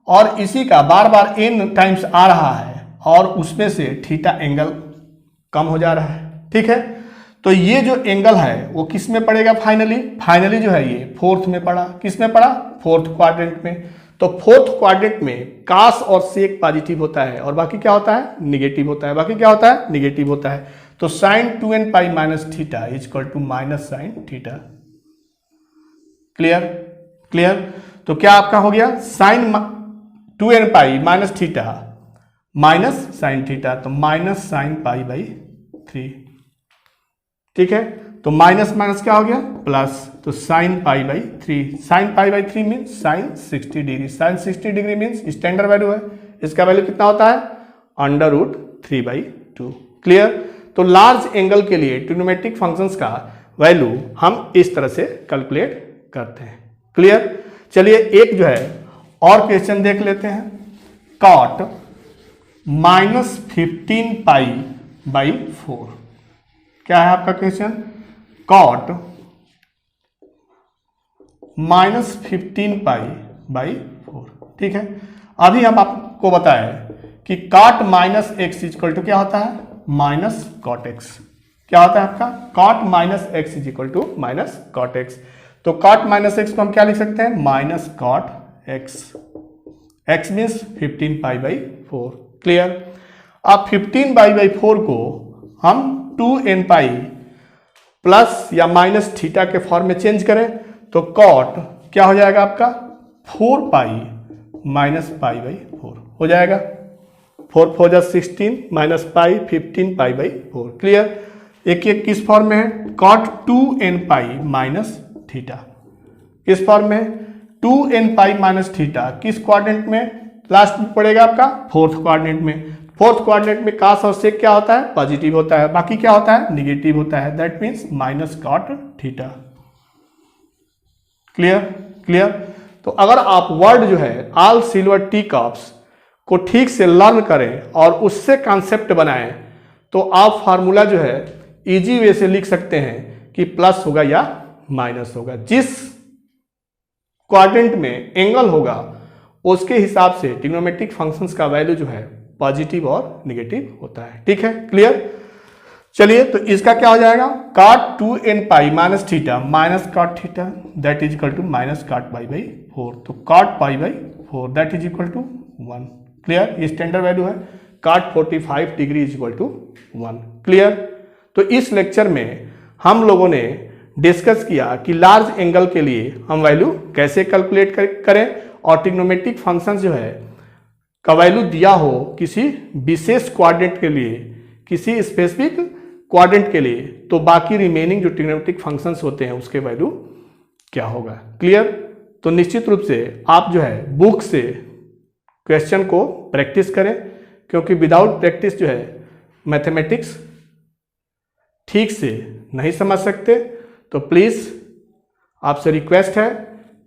और इसी का बार बार n टाइम्स आ रहा है और उसमें से थीटा एंगल कम हो जा रहा है। ठीक है, तो ये जो एंगल है वो किस में पड़ेगा? फाइनली जो है ये फोर्थ में पड़ा। किस में पड़ा? फोर्थ क्वाड्रेंट में। तो फोर्थ क्वाड्रेंट में कास और सेक पॉजिटिव होता है और बाकी क्या होता है, निगेटिव होता है। बाकी क्या होता है, निगेटिव होता है। तो sine 2n pi minus theta is equal to minus sine theta. Clear, clear. तो क्या आपका हो गया, sine 2n pi minus theta minus sine theta, तो माइनस साइन पाई बाई 3। ठीक है, तो माइनस माइनस क्या हो गया, प्लस। तो sine pi by 3, sine pi by 3 means sine 60 degree. Sine 60 degree means standard value है, इसका वैल्यू कितना होता है, अंडर रूट 3/2। क्लियर। तो लार्ज एंगल के लिए ट्रिग्नोमेट्रिक फंक्शंस का वैल्यू हम इस तरह से कैलकुलेट करते हैं। क्लियर। चलिए एक जो है और क्वेश्चन देख लेते हैं। कॉट माइनस 15 पाई बाई 4, क्या है आपका question, cot minus 15 pi by 4। ठीक है, अभी हम आपको बताएं कि cot minus x equal to क्या होता है, माइनस कॉट एक्स। क्या होता है आपका, cot minus x is equal to minus cot x. तो कॉट माइनस एक्स को हम क्या लिख सकते हैं, minus cot x. X means 15 pi by 4। Clear. अब 15 पाई बाई 4 को हम 2n पाई प्लस या माइनस थीटा के फॉर्म में चेंज करें तो कॉट क्या हो जाएगा आपका, 4 पाई माइनस पाई बाई 4 हो जाएगा। 4 4 जा 16 minus pi 15 pi by 4। Clear. एक एक किस फॉर्म में है, cot 2n pi minus theta किस फॉर्म में है, 2n पाई माइनस थीटा किस क्वाड्रेंट में लास्ट में पड़ेगा आपका, फोर्थ क्वाड्रेंट में। फोर्थ क्वाड्रेंट में कास और सेक क्या होता है, पॉजिटिव होता है, बाकी क्या होता है, निगेटिव होता है। That means minus cot theta. Clear, clear. तो अगर आप वर्ड जो है ऑल सिल्वर टी कप्स को ठीक से लर्न करें और उससे कॉन्सेप्ट बनाएं तो आप फार्मूला जो है इजी वे से लिख सकते हैं कि प्लस होगा या माइनस होगा। जिस क्वाड्रेंट में एंगल होगा उसके हिसाब से ट्रिग्नोमेट्रिक फंक्शंस का वैल्यू जो है पॉजिटिव और निगेटिव होता है। ठीक है, क्लियर। चलिए तो इसका क्या हो जाएगा, cot 2n pi minus theta minus cot theta that is equal to minus cot pi by 4। तो cot pi by 4 that is equal to 1। Clear, ये स्टैंडर्ड वैल्यू है। cot 45 degree is equal to 1। Clear. तो इस lecture में हम लोगों ने discuss किया कि लार्ज एंगल के लिए हम वैल्यू कैसे कैलकुलेट करें और ट्रिग्नोमेट्रिक फंक्शन जो है का वैल्यू दिया हो किसी विशेष क्वाड्रेंट के लिए, किसी स्पेसिफिक क्वाड्रेंट के लिए, तो बाकी रिमेनिंग जो ट्रिग्नोमेट्रिक फंक्शंस होते हैं उसके वैल्यू क्या होगा। क्लियर। तो निश्चित रूप से आप जो है बुक से क्वेश्चन को प्रैक्टिस करें, क्योंकि विदाउट प्रैक्टिस जो है मैथमेटिक्स ठीक से नहीं समझ सकते। तो प्लीज़ आपसे रिक्वेस्ट है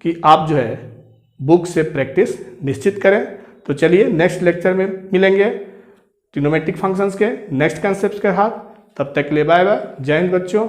कि आप जो है बुक से प्रैक्टिस निश्चित करें। तो चलिए नेक्स्ट लेक्चर में मिलेंगे ट्रिग्नोमेट्रिक फंक्शंस के नेक्स्ट कॉन्सेप्ट्स के साथ। तब तक के लिए बाय बाय, जय हिंद बच्चों।